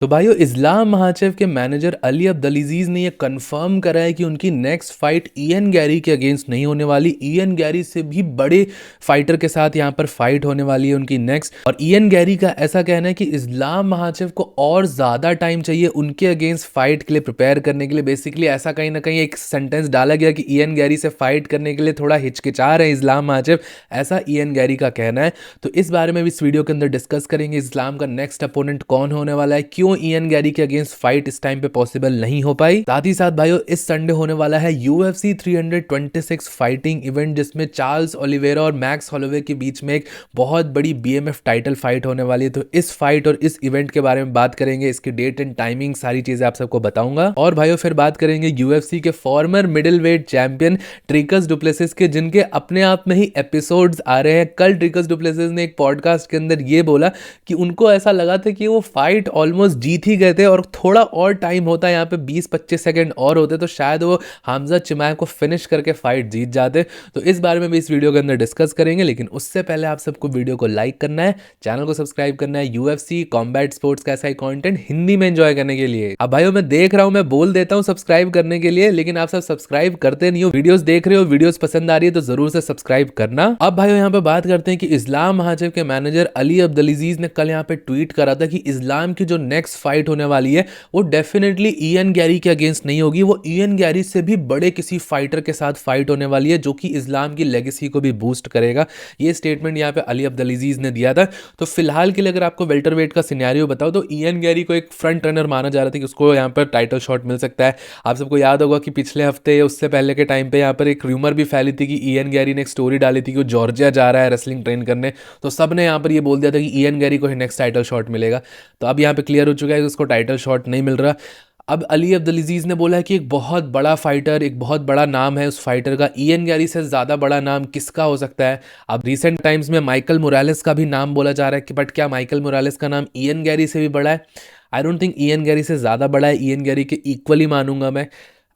तो भाइयों, इस्लाम महाचेव के मैनेजर अली अब्दुलजीज ने यह कंफर्म करा है कि उनकी नेक्स्ट फाइट इयन गैरी के अगेंस्ट नहीं होने वाली। इयन गैरी से भी बड़े फाइटर के साथ यहां पर फाइट होने वाली है उनकी नेक्स्ट। और इयन गैरी का ऐसा कहना है कि इस्लाम महाचेव को और ज़्यादा टाइम चाहिए उनके अगेंस्ट फाइट के लिए प्रिपेयर करने के लिए। बेसिकली ऐसा कहीं ना कहीं एक सेंटेंस डाला गया कि इयन गैरी से फाइट करने के लिए थोड़ा हिचकिचा रहे हैं इस्लाम महाचेव, ऐसा इयन गैरी का कहना है। तो इस बारे में भी इस वीडियो के अंदर डिस्कस करेंगे, इस्लाम का नेक्स्ट अपोनेंट कौन होने वाला है, क्यों इयन गैरी के अगेंस्ट फाइट इस टाइम पे पॉसिबल नहीं हो पाई। साथ ही साथ भाइयों, इस संडे होने वाला है UFC 326 फाइटिंग इवेंट, जिसमें चार्ल्स ओलिवेरा और मैक्स हॉलोवे के बीच में एक बहुत बड़ी BMF टाइटल फाइट होने वाली है। तो इस फाइट और इस इवेंट के बारे में बात करेंगे, इसकी डेट एंड टाइमिंग सारी चीजें आप सबको बताऊंगा। और भाइयों फिर बात करेंगे UFC के farmer middleweight champion tricks du Plessis के, जिनके अपने आप में ही एपिसोड्स आ रहे हैं। कल ट्रिकस डुप्लेसिस ने एक पॉडकास्ट के अंदर ये बोला कि उनको ऐसा लगा था कि वो फाइट ऑलमोस्ट जीत ही गए थे और थोड़ा और टाइम होता है, यहाँ पे 20-25 सेकंड और होते तो शायद वो हमजा चिमाय को फिनिश करके फाइट जीत जाते। तो इस बारे में भी इस वीडियो के अंदर डिस्कस करेंगे, लेकिन उससे पहले आप सबको वीडियो को लाइक करना है, चैनल को सब्सक्राइब करना है। UFC कॉम्बैट स्पोर्ट्स का ऐसा ही कंटेंट हिंदी में एंजॉय करने के लिए। अब भाइयों, मैं देख रहा हूं, मैं बोल देता हूं सब्सक्राइब करने के लिए, लेकिन आप सब सब्सक्राइब करते नहीं हो। वीडियोस देख रहे हो, वीडियोस पसंद आ रही है तो जरूर से सब्सक्राइब करना। अब भाइयों यहाँ पे बात करते हैं कि इस्लाम महाचेव के मैनेजर अली अब्दुलजीज ने कल यहाँ पे ट्वीट करा था कि इस्लाम की जो नेक्स्ट फाइट होने वाली है वो डेफिनेटली इयन गैरी के अगेंस्ट नहीं होगी, वो इयन गैरी से भी बड़े किसी फाइटर के साथ फाइट होने वाली है, जो कि इस्लाम की लेगेसी को भी बूस्ट करेगा। ये स्टेटमेंट यहाँ पे अली अब्दुलजीज ने दिया था। तो फिलहाल के लिए अगर आपको वेल्टरवेट का सिनेरियो बताओ तो इयन गैरी को एक फ्रंट रनर माना जा रहा था कि उसको यहाँ पर टाइटल शॉट मिल सकता है। आप सबको याद होगा कि पिछले हफ्ते या उससे पहले के टाइम पे यहाँ पर एक रूमर भी फैली थी कि इयन गैरी ने एक स्टोरी डाली थी कि वो जॉर्जिया जा रहा है रेसलिंग ट्रेन करने। तो सब ने यहाँ पर ये बोल दिया था कि इयन गैरी को ही नेक्स्ट टाइटल शॉट मिलेगा। तो अब यहाँ पे क्लियर हो चुका है कि उसको टाइटल शॉट नहीं मिल रहा। अब अली अब्दुलजीज ने बोला है कि एक बहुत बड़ा फाइटर, एक बहुत बड़ा नाम है उस फाइटर का, इयन गैरी से ज़्यादा बड़ा नाम किसका हो सकता है। अब रिसेंट टाइम्स में माइकल मोरालेस का भी नाम बोला जा रहा है कि बट क्या माइकल मोरालेस का नाम इयन गैरी से भी बड़ा है? I don't think Ian Gary से ज़्यादा बड़ा है, इयन गैरी के इक्वली मानूंगा मैं।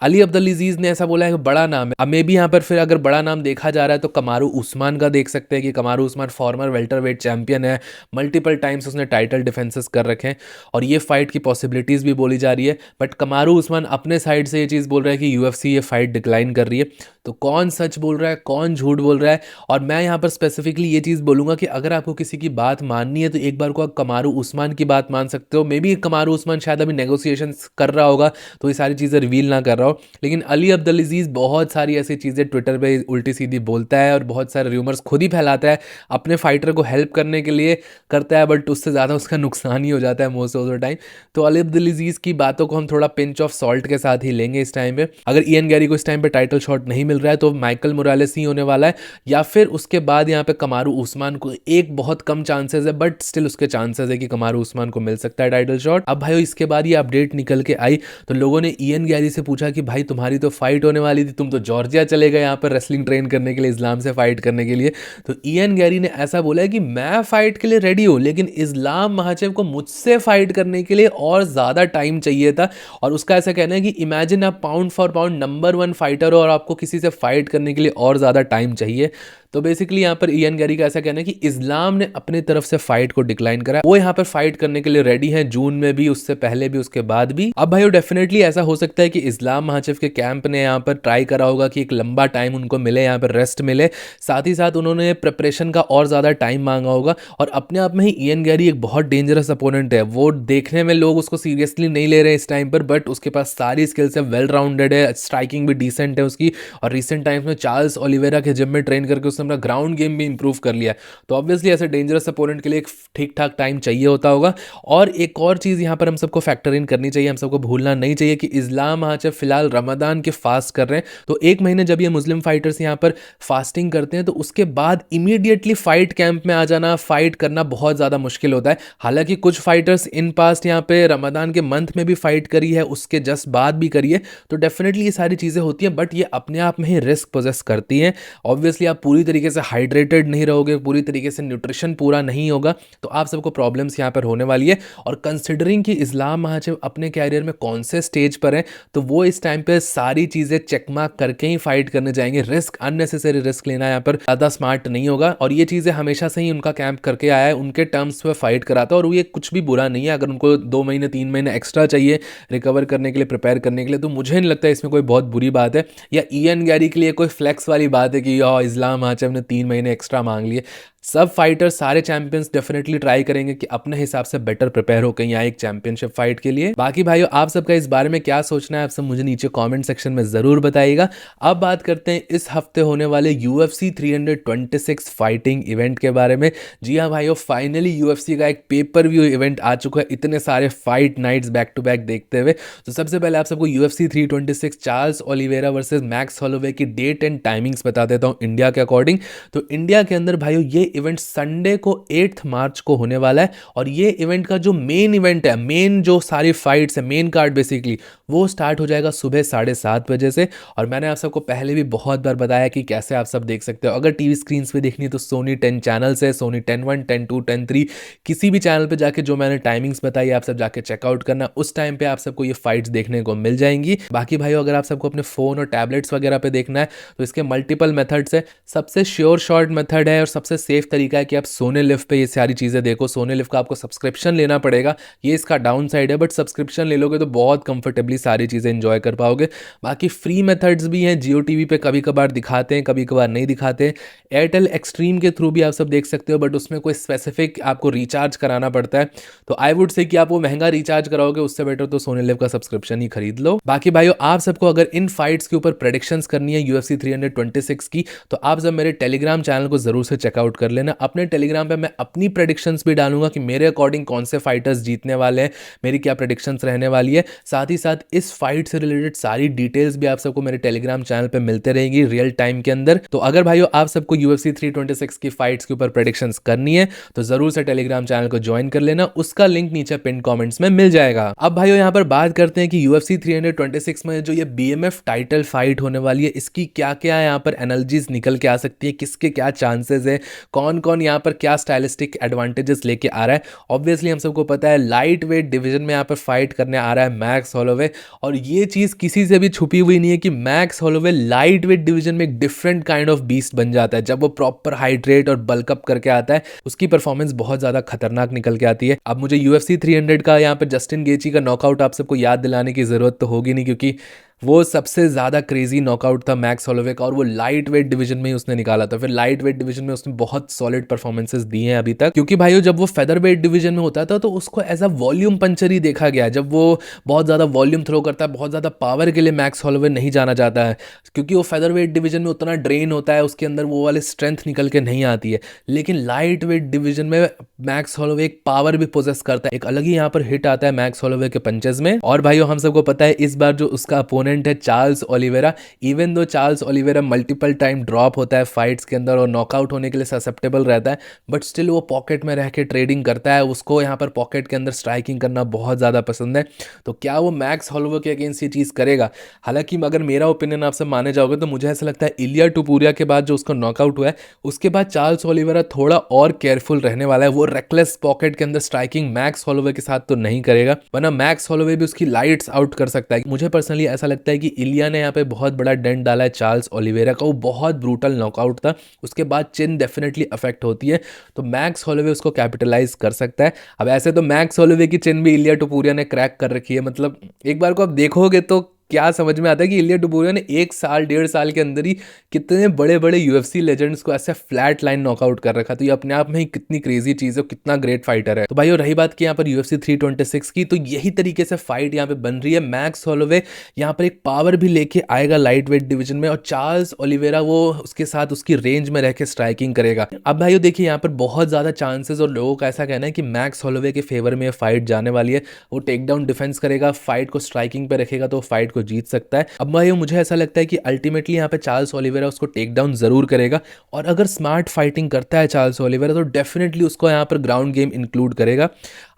अली अब्दुलजीज ने ऐसा बोला है कि बड़ा नाम है। अब मे भी यहाँ पर फिर अगर बड़ा नाम देखा जा रहा है तो कमारू उस्मान का देख सकते हैं कि कमारू उस्मान फॉर्मर वेल्टरवेट चैंपियन है, मल्टीपल टाइम्स उसने टाइटल डिफेंसेस कर रखे हैं और ये फाइट की पॉसिबिलिटीज़ भी बोली जा रही है। बट कमारू उस्मान अपने साइड से ये चीज़ बोल रहा है कि UFC ये फाइट डिक्लाइन कर रही है। तो कौन सच बोल रहा है, कौन झूठ बोल रहा है? और मैं यहाँ पर स्पेसिफिकली ये चीज़ बोलूँगा कि अगर आपको किसी की बात माननी है तो एक बार को आप कमारू उस्मान की बात मान सकते हो। मे बी कमारू उस्मान शायद अभी नेगोशिएशन कर रहा होगा तो ये सारी चीज़ें रिवील ना कर रहा हो, लेकिन अली अब्दुलजीज बहुत सारी ऐसी चीज़ें ट्विटर पे उल्टी सीधी बोलता है और बहुत सारे र्यूमर्स खुद ही फैलाता है, अपने फाइटर को हेल्प करने के लिए करता है, बट उससे ज़्यादा उसका नुकसान ही हो जाता है मोस्ट ऑफ द टाइम। तो अली अब्दुलजीज की बातों को हम थोड़ा पिंच ऑफ सॉल्ट के साथ ही लेंगे इस टाइम पे। अगर इयन गैरी को इस टाइम पे टाइटल शॉट नहीं मिल रहा है तो माइकल मोरालेस ही होने वाला है, या फिर उसके बाद यहाँ पे कमारू उस्मान को, एक बहुत कम चांसेस है बट स्टिल उसके चांसेस है कि कमारू उस्मान को मिल सकता है टाइटल शॉट। अब भाई इसके बाद ये अपडेट निकल के आई तो लोगों ने इयन गैरी से पूछा कि भाई तुम्हारी तो फाइट होने वाली थी, तुम तो जॉर्जिया चले गए यहाँ पर रेसलिंग ट्रेन करने के लिए, इस्लाम से फाइट करने के लिए। तो इयन गैरी ने ऐसा बोला है कि मैं फाइट के लिए रेडी हूँ, लेकिन इस्लाम महाचेव को मुझसे फाइट करने के लिए और ज़्यादा टाइम चाहिए था। और उसका ऐसा कहना है कि इमेजिन आप pound for pound number 1 fighter हो और आपको किसी से फाइट करने के लिए और ज़्यादा टाइम चाहिए। तो बेसिकली यहाँ पर इयन गैरी का ऐसा कहना है कि इस्लाम ने अपनी तरफ से फाइट को डिक्लाइन करा, वो यहाँ पर फाइट करने के लिए रेडी हैं, जून में भी, उससे पहले भी, उसके बाद भी। अब भाई डेफिनेटली ऐसा हो सकता है कि इस्लाम महाचेव के कैंप ने यहाँ पर ट्राई करा होगा कि एक लंबा टाइम उनको मिले, यहाँ पर रेस्ट मिले, साथ ही साथ उन्होंने प्रिपरेशन का और ज़्यादा टाइम मांगा होगा। और अपने आप में ही इयन गैरी एक बहुत डेंजरस अपोनेंट है, वो देखने में लोग उसको सीरियसली नहीं ले रहे हैं इस टाइम पर, बट उसके पास सारी स्किल्स है, वेल राउंडेड है, स्ट्राइकिंग भी डिसेंट है उसकी। और रिसेंट टाइम्स में चार्ल्स ओलिवेरा के जिम में ट्रेन करके उसने अपना ग्राउंड गेम भी इंप्रूव कर लिया। तो ऑब्वियसली ऐसे डेंजरस अपोनेंट के लिए एक ठीक ठाक टाइम चाहिए होता होगा। और एक और चीज़ यहाँ पर हम सबको फैक्टर इन करनी चाहिए, हम सबको भूलना नहीं चाहिए कि इस्लाम महाचेव फिलहाल रमदान के फास्ट कर रहे हैं। तो एक महीने जब ये मुस्लिम फाइटर्स यहाँ पर फास्टिंग करते हैं तो उसके बाद इमीडिएटली फाइट कैंप में आ जाना, फाइट करना बहुत ज़्यादा मुश्किल होता है। हालांकि कुछ फाइटर्स इन पास्ट यहाँ पे रमदान के मंथ में भी फाइट करी है, उसके जस्ट बाद भी करी है। तो डेफिनेटली ये सारी चीज़ें होती हैं, बट ये अपने आप में ही रिस्क पोजेस करती हैं। ऑब्वियसली आप पूरी तरीके से हाइड्रेटेड नहीं रहोगे, पूरी तरीके से न्यूट्रिशन पूरा नहीं होगा, तो आप सबको प्रॉब्लम्स यहाँ पर होने वाली है। और कंसिडरिंग कि इस्लाम महाचेव अपने कैरियर में कौन से स्टेज पर है, तो वो इस टाइम पे सारी चीज़ें चेकमार्क करके ही फाइट करने जाएंगे। रिस्क, अननेसेसरी रिस्क लेना यहाँ पर ज़्यादा स्मार्ट नहीं होगा। और ये चीज़ें हमेशा से ही उनका कैंप करके आया है, उनके टर्म्स पे फाइट कराता है, और वो ये कुछ भी बुरा नहीं है। अगर उनको 2 महीने 3 महीने एक्स्ट्रा चाहिए रिकवर करने के लिए, प्रिपेयर करने के लिए, तो मुझे नहीं लगता इसमें कोई बहुत बुरी बात है, या इयन गैरी के लिए कोई फ्लेक्स वाली बात है कि इस्लाम महाचेव ने 3 महीने एक्स्ट्रा मांग लिए। सब फाइटर, सारे चैंपियंस डेफिनेटली ट्राई करेंगे कि अपने हिसाब से बेटर प्रिपेयर हो कहीं आए एक चैंपियनशिप फाइट के लिए। बाकी भाइयों, आप सबका इस बारे में क्या सोचना है, आप सब मुझे नीचे कमेंट सेक्शन में ज़रूर बताइएगा। अब बात करते हैं इस हफ्ते होने वाले UFC 326 फाइटिंग इवेंट के बारे में। जी हाँ भाइयों, फाइनली UFC का एक पेपर व्यू इवेंट आ चुका है, इतने सारे fight nights back to back देखते हुए। तो सबसे पहले आप सबको UFC 326 Charles Oliveira versus Max Holloway की डेट एंड टाइमिंग्स बता देता हूँ इंडिया के अकॉर्डिंग। तो इंडिया के अंदर भाइयों ये इवेंट संडे को 8 मार्च को होने वाला है, और ये इवेंट का जो मेन इवेंट है, मेन जो सारी फाइट्स है, मेन कार्ड बेसिकली, वो स्टार्ट हो जाएगा सुबह 7:30 बजे से। और मैंने आप सबको पहले भी बहुत बार बताया कि कैसे आप सब देख सकते हो। अगर टीवी स्क्रीन पे देखनी है तो सोनी 10 चैनल्स है, सोनी 10-1, 10-2, 10-3, किसी भी चैनल पे जाके जो मैंने टाइमिंग्स बताई आप सब जाके चेकआउट करना, उस टाइम पे आप सबको ये फाइट्स देखने को मिल जाएंगी। बाकी भाइयों, अगर आप सबको अपने फ़ोन और टैबलेट्स वगैरह पे देखना है तो इसके मल्टीपल मेथड्स है। सबसे श्योर शॉर्ट मेथड है और सबसे सेफ तरीका है कि आप सोने लिव पे ये सारी चीज़ें देखो। सोने लिव का आपको सब्सक्रिप्शन लेना पड़ेगा, ये इसका डाउन साइड है, बट सब्सक्रिप्शन ले लोगे तो बहुत कंफर्टेबली सारी चीज़ें एंजॉय कर पाओगे। बाकी फ्री मेथड्स भी हैं, जियो टीवी पे कभी कभार दिखाते हैं, कभी कभार नहीं दिखाते हैं। एयरटेल एक्सट्रीम के थ्रू भी आप सब देख सकते हो, बट उसमें कोई स्पेसिफिक आपको रिचार्ज कराना पड़ता है, तो आई वुड से कि आप वो महंगा रिचार्ज कराओगे, उससे बेटर तो सोने लिव का सब्सक्रिप्शन ही खरीद लो। बाकी भाइयों, आप सबको अगर इन फाइट्स के ऊपर प्रेडिक्शंस करनी है UFC 326 की, तो आप सब मेरे टेलीग्राम चैनल को जरूर से चेकआउट कर लेना। अपने टेलीग्राम पे मैं अपनी प्रेडिक्शंस भी डालूंगा कि मेरे अकॉर्डिंग कौन से फाइटर्स जीतने वाले हैं, मेरी क्या प्रेडिक्शंस रहने वाली है। साथ ही साथ इस फाइट से रिलेटेड सारी डिटेल्स भी आप सबको मेरे टेलीग्राम चैनल पे मिलते रहेंगी रियल टाइम के अंदर। तो अगर भाइयों आप सबको UFC 326 की फाइट्स के ऊपर प्रेडिक्शंस करनी है तो जरूर से टेलीग्राम चैनल को ज्वाइन कर लेना, उसका लिंक नीचे पिन कमेंट्स में मिल जाएगा। अब भाइयों यहाँ पर बात करते हैं कि UFC 326 में जो ये BMF टाइटल फाइट होने वाली है, इसकी क्या क्या यहाँ पर एनालॉजीज निकल के आ सकती है, किसके क्या चांसेस है, कौन कौन यहाँ पर क्या स्टाइलिस्टिक एडवांटेजेस लेके आ रहा है। ऑब्वियसली हम सबको पता है लाइट वेट डिवीजन में यहाँ पर फाइट करने आ रहा है मैक्स हॉलोवे, और ये चीज़ किसी से भी छुपी हुई नहीं है कि max Holloway light weight division में एक डिफरेंट काइंड ऑफ बीस्ट बन जाता है। जब वो प्रॉपर हाइड्रेट और बल्कअप करके आता है, उसकी परफॉर्मेंस बहुत ज़्यादा खतरनाक निकल के आती है। अब मुझे UFC 300 का यहाँ पर जस्टिन गेची का नॉकआउट आप सबको याद दिलाने की ज़रूरत तो होगी नहीं, क्योंकि वो सबसे ज़्यादा क्रेजी नॉकआउट था मैक्स हॉलोवे का, और वो लाइट वेट डिवीजन में ही उसने निकाला था। फिर लाइट वेट डिवीजन में उसने बहुत सॉलिड परफॉर्मेंसेस दी हैं अभी तक, क्योंकि भाइयों जब वो फेदर वेट डिवीजन में होता था तो उसको एज अ वॉल्यूम पंचर ही देखा गया। जब वो बहुत ज़्यादा वॉल्यूम थ्रो करता है, बहुत ज़्यादा पावर के लिए मैक्स हॉलोवे नहीं जाना चाहता है, क्योंकि वो फेदर वेट डिवीजन में उतना ड्रेन होता है, उसके अंदर वो वाली स्ट्रेंथ निकल के नहीं आती है। लेकिन लाइट वेट डिवीजन में मैक्स हॉलोवे एक पावर भी पोजेस करता है, एक अलग ही यहाँ पर हिट आता है मैक्स हॉलोवे के पंचेस में। और भाइयों हम सबको पता है इस बार जो उसका अपोनेंट है Charles Oliveira, even though Charles Oliveira multiple time drop होता है फाइट्स के अंदर और नॉकआउट होने के लिए ससेप्टेबल रहता है, बट स्टिल वो पॉकेट में रह के ट्रेडिंग करता है। उसको यहाँ पर पॉकेट के अंदर स्ट्राइकिंग करना बहुत ज़्यादा पसंद है। तो क्या वो मैक्स हॉलोवे के अगेंस्ट ये चीज़ करेगा? हालांकि अगर मेरा ओपिनियन आप सब माने जाओगे तो मुझे ऐसा लगता है इलिया टुपुरिया के बाद जो उसका नॉकआउट हुआ है, उसके बाद चार्ल्स ओलिवेरा थोड़ा और केयरफुल रहने वाला है। वो रेकलेस पॉकेट के अंदर स्ट्राइकिंग मैक्स हॉलोवे के साथ तो नहीं करेगा, वरना मैक्स हॉलोवे भी उसकी लाइट्स आउट कर सकता है। मुझे पर्सनली ऐसा लगता है कि इलिया ने यहाँ पे बहुत बड़ा डेंट डाला है चार्ल्स ओलिवेरा का। वो बहुत ब्रूटल नॉकआउट था, उसके बाद चिन डेफिनेटली अफेक्ट होती है, तो मैक्स हॉलोवे उसको कैपिटलाइज कर सकता है। अब ऐसे तो मैक्स हॉलोवे की चिन भी इलिया टुपुरिया ने क्रैक कर रखी है, मतलब एक बार को आप देखोगे तो क्या समझ में आता है कि इलिया टुपुरिया ने 1 साल 1.5 साल के अंदर ही कितने बड़े बड़े UFC लेजेंड्स को ऐसे फ्लैट लाइन नॉकआउट कर रखा। तो ये अपने आप में ही कितनी क्रेजी चीज़ है, कितना ग्रेट फाइटर है। तो भाई रही बात की यहाँ पर UFC 326 की, तो यही तरीके से फाइट यहाँ पे बन रही है। मैक्स हॉलोवे यहाँ पर एक पावर भी लेके आएगा लाइट वेट डिवीजन में, और चार्ल्स ओलिवेरा वो उसके साथ उसकी रेंज में रह के स्ट्राइकिंग करेगा। अब भाइयों देखिए यहाँ पर बहुत ज़्यादा चांसेस और लोगों का ऐसा कहना है कि मैक्स हॉलोवे के फेवर में फाइट जाने वाली है। वो टेक डाउन डिफेंस करेगा, फाइट को स्ट्राइकिंग पे रखेगा तो फाइट को जीत सकता है। अब भाई मुझे ऐसा लगता है कि अल्टीमेटली यहाँ पे चार्ल्स ओलिवेरा उसको टेक डाउन जरूर करेगा, और अगर स्मार्ट फाइटिंग करता है चार्ल्स ओलिवेरा तो डेफिनेटली उसको यहाँ पर ग्राउंड गेम इंक्लूड करेगा।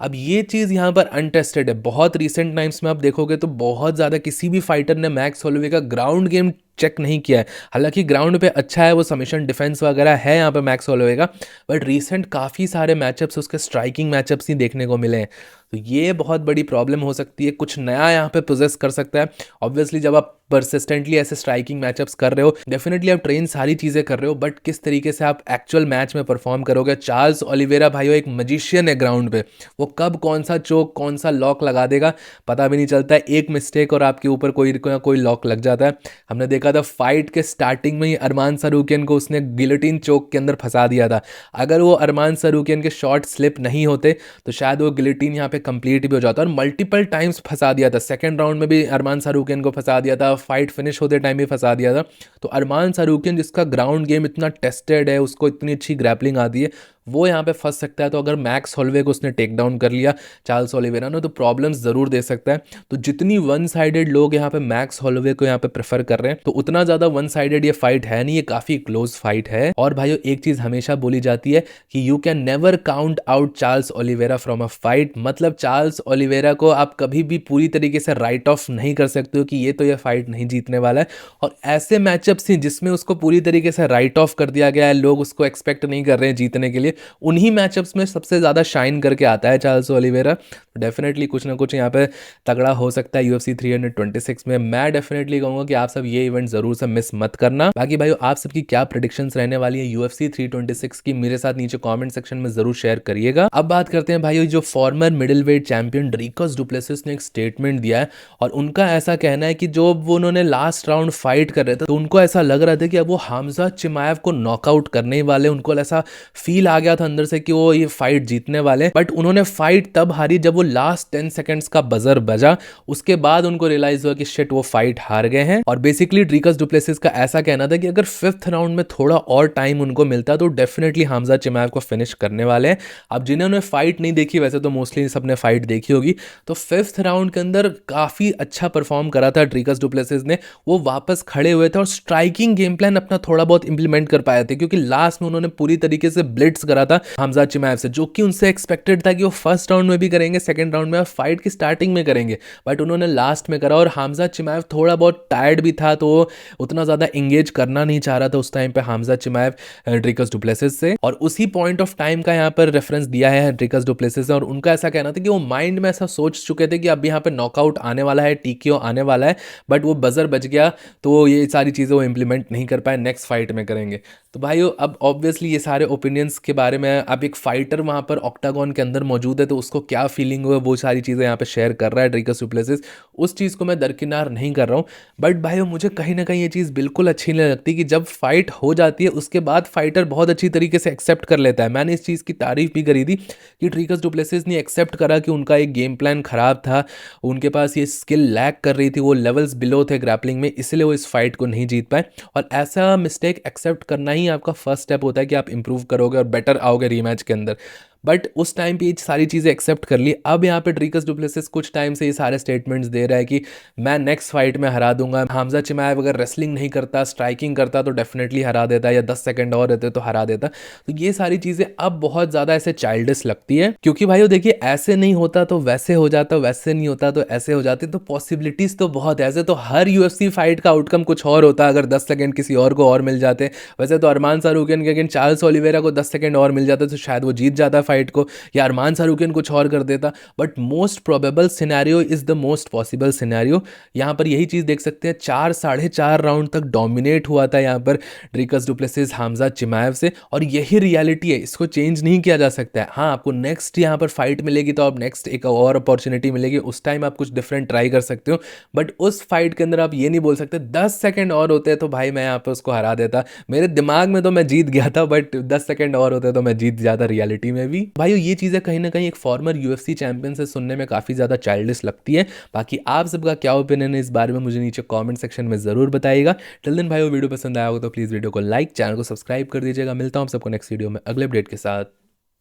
अब ये चीज़ यहाँ पर अनटेस्टेड है। बहुत रिसेंट टाइम्स में आप देखोगे तो बहुत ज़्यादा किसी भी फाइटर ने मैक्स हॉलोवे का ग्राउंड गेम चेक नहीं किया है। हालांकि ग्राउंड पे अच्छा है, वो सबमिशन डिफेंस वगैरह है यहाँ पे मैक्स होलोवे का, बट रिसेंट काफ़ी सारे मैचअप्स उसके स्ट्राइकिंग मैचअप्स ही देखने को मिले हैं। तो ये बहुत बड़ी प्रॉब्लम हो सकती है, कुछ नया यहाँ पे पोजेस कर सकता है। ऑब्वियसली जब आप परसिस्टेंटली ऐसे स्ट्राइकिंग मैचअप्स कर रहे हो, डेफिनेटली आप ट्रेन सारी चीज़ें कर रहे हो, बट किस तरीके से आप एक्चुअल मैच में परफॉर्म करोगे। चार्ल्स ओलिवेरा भाइयों एक मजिशियन है ग्राउंड पे, वो कब कौन सा चोक कौन सा लॉक लगा देगा पता भी नहीं चलता है। एक मिस्टेक और आपके ऊपर कोई लॉक लग जाता है। हमने देखा था फाइट के स्टार्टिंग में ही अरमान सारूकियन को उसने गिलोटिन चोक के अंदर फंसा दिया था। अगर वो अरमान सारूकियन के शॉट स्लिप नहीं होते तो शायद वो गिलोटिन यहाँ पे कंप्लीट भी हो जाता, और मल्टीपल टाइम्स फंसा दिया था। सेकंड राउंड में भी अरमान सारूकियन को फंसा दिया था, फाइट फिनिश होते टाइम भी फंसा दिया था। तो अरमान सारूकियन जिसका ग्राउंड गेम इतना टेस्टेड है, उसको इतनी अच्छी ग्रैपलिंग आती है, वो यहाँ पे फंस सकता है। तो अगर मैक्स होलोवे को उसने टेक डाउन कर लिया चार्ल्स ओलिवेरा ने, तो प्रॉब्लम्स ज़रूर दे सकता है। तो जितनी वन साइडेड लोग यहाँ पे मैक्स होलोवे को यहाँ पे प्रेफर कर रहे हैं, तो उतना ज़्यादा वन साइडेड ये फाइट है नहीं, ये काफ़ी क्लोज फाइट है। और भाइयों एक चीज़ हमेशा बोली जाती है कि you can never count out Charles Oliveira from a fight. मतलब चार्ल्स ओलिवेरा को आप कभी भी पूरी तरीके से राइट ऑफ नहीं कर सकते हो कि ये तो ये फाइट नहीं जीतने वाला है। और ऐसे मैचअप्स हैं जिसमें उसको पूरी तरीके से राइट ऑफ कर दिया गया है, लोग उसको एक्सपेक्ट नहीं कर रहे हैं जीतने के लिए, उन्हीं मैचअप्स में सबसे ज़्यादा शाइन करके आता है चार्ल्स ओलिवेरा। तो डेफिनेटली कुछ ना कुछ यहाँ पे तगड़ा हो सकता है UFC 326 में। मैं डेफिनेटली कहूँगा कि आप सब ये इवेंट ज़रूर से मिस मत करना। बाकी भाइयों आप सबकी क्या प्रेडिक्शंस रहने वाली है UFC 326 की, मेरे साथ नीचे कमेंट सेक्शन में ज़रूर शेयर करिएगा। अब बात करते हैं भाइयों, जो former middleweight champion Dricus Du Plessis ने एक स्टेटमेंट दिया है, और उनका ऐसा कहना है कि जो वो उन्होंने लास्ट राउंड फाइट कर रहे थे, तो उनको ऐसा लग रहा था कि अब वो हमजा चिमाएव को नॉकआउट करने ही वाले। उनको ऐसा फील आ गया था अंदर से कि वो ये फाइट जीतने वाले, बट उन्होंने फाइट तब हारी जब वो लास्ट 10 सेकंड्स का बजर बजा। उसके बाद उनको रियलाइज हुआ कि शिट वो फाइट हार गए हैं। और बेसिकली ड्रीकस डुप्लेसिस का ऐसा कहना था कि अगर 5th राउंड में थोड़ा और टाइम उनको मिलता तो डेफिनेटली हमजा चिमाएव को फिनिश करने वाले हैं। अब जिन्होंने फाइट नहीं देखी, वैसे तो मोस्टली सबने फाइट देखी होगी, तो 5th राउंड के अंदर काफी अच्छा परफॉर्म करा था ड्रीकस डुप्लेसिस ने। वो वापस खड़े हुए थे और स्ट्राइकिंग गेम प्लान अपना थोड़ा बहुत इंप्लीमेंट कर पाए थे, क्योंकि लास्ट में उन्होंने पूरी तरीके से ब्लिट्स करा था हमजा चिमाएव से, जो कि उनसे एक्सपेक्टेड था कि वो फर्स्ट राउंड में भी करेंगे, सेकंड राउंड में और फाइट की स्टार्टिंग में करेंगे, बट उन्होंने लास्ट में करा। और हमजा चिमाएव थोड़ा बहुत टायर्ड भी था, तो वो उतना ज़्यादा इंगेज करना नहीं चाह रहा था उस टाइम पे हमजा चिमाएव ड्रीकस डुप्लेसिस से। और उसी पॉइंट ऑफ टाइम का यहाँ पर रेफरेंस दिया है ड्रीकस डुप्लेसिस ने, और उनका ऐसा कहना था कि वो माइंड में ऐसा सोच चुके थे कि अब यहाँ पे नॉकआउट आने वाला है, TKO आने वाला है, बट वो बजर बच गया, तो ये सारी चीज़ें वो इंप्लीमेंट नहीं कर पाए, नेक्स्ट फाइट में करेंगे। तो भाइयों अब ऑब्वियसली ये सारे ओपिनियंस के बारे में, अब एक फाइटर वहाँ पर ऑक्टागन के अंदर मौजूद है तो उसको क्या फीलिंग हुआ, वो सारी चीज़ें यहाँ पे शेयर कर रहा है ड्रीकस डुप्लेसिस। उस चीज़ को मैं दरकिनार नहीं कर रहा हूँ, बट भाइयों मुझे कहीं ना कहीं ये चीज़ बिल्कुल अच्छी नहीं लगती कि जब फाइट हो जाती है उसके बाद फाइटर बहुत अच्छी तरीके से एक्सेप्ट कर लेता है। मैंने इस चीज़ की तारीफ भी करी थी कि ड्रीकस डुप्लेसिस ने एक्सेप्ट करा कि उनका एक गेम प्लान खराब था, उनके पास ये स्किल लैक कर रही थी, वो लेवल्स बिलो थे ग्रैपलिंग में, इसलिए वो इस फाइट को नहीं जीत पाए। और ऐसा मिस्टेक एक्सेप्ट करना ही आपका फर्स्ट स्टेप होता है कि आप इंप्रूव करोगे और बेटर आओगे रीमैच के अंदर। बट उस टाइम पे ये सारी चीज़ें एक्सेप्ट कर ली। अब यहाँ पे ड्रीकस डुप्लेसिस कुछ टाइम से ये सारे स्टेटमेंट्स दे रहा है कि मैं नेक्स्ट फाइट में हरा दूंगा। हमजा चिमाएव अगर रेसलिंग नहीं करता, स्ट्राइकिंग करता तो डेफिनेटली हरा देता, या 10 सेकंड और रहते तो हरा देता। तो ये सारी चीज़ें अब बहुत ज़्यादा ऐसे चाइल्डिश लगती है, क्योंकि भाइयों देखिए ऐसे नहीं होता तो वैसे हो जाता, वैसे नहीं होता तो ऐसे हो जाते, तो पॉसिबिलिटीज़ तो बहुत है। ऐसे तो हर UFC फाइट का आउटकम कुछ और होता अगर 10 सेकंड किसी और को और मिल जाते। वैसे तो अरमान सारूकियन के अगेंस्ट चार्ल्स ओलिवेरा को 10 सेकंड और मिल जाता तो शायद वो जीत जाता फाइट को, या अरमान सारूकियन कुछ और कर देता। But most probable scenario is the most possible scenario. यहाँ पर यही चीज़ देख सकते हैं, 4 साढ़े 4 राउंड तक डोमिनेट हुआ था यहाँ पर ड्रीकस डुप्लेसिस हमजा चिमाएव से, और यही रियलिटी है, इसको चेंज नहीं किया जा सकता है। हाँ आपको नेक्स्ट यहाँ पर फाइट मिलेगी तो आप नेक्स्ट एक और अपॉर्चुनिटी मिलेगी, उस टाइम आप कुछ डिफरेंट ट्राई कर सकते हो, बट उस फाइट के अंदर आप ये नहीं बोल सकते 10 सेकंड और होते तो भाई मैं यहाँ पर उसको हरा देता। मेरे दिमाग में तो मैं जीत गया था, बट 10 सेकंड और होते तो मैं जीत जाता रियलिटी में भी। भाइयों ये चीज़ें कहीं ना कहीं एक फॉर्मर UFC चैंपियन से सुनने में काफ़ी ज़्यादा चाइल्डिश लगती है। बाकी आप सबका क्या ओपिनियन है इस बारे में मुझे नीचे कमेंट सेक्शन में ज़रूर बताइएगा। टिल देन भाइयों वीडियो पसंद आया होगा तो प्लीज़ वीडियो को लाइक, चैनल को सब्सक्राइब कर दीजिएगा। मिलता हूँ आप सबको नेक्स्ट वीडियो में अगले अपडेट के साथ।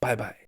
Bye bye.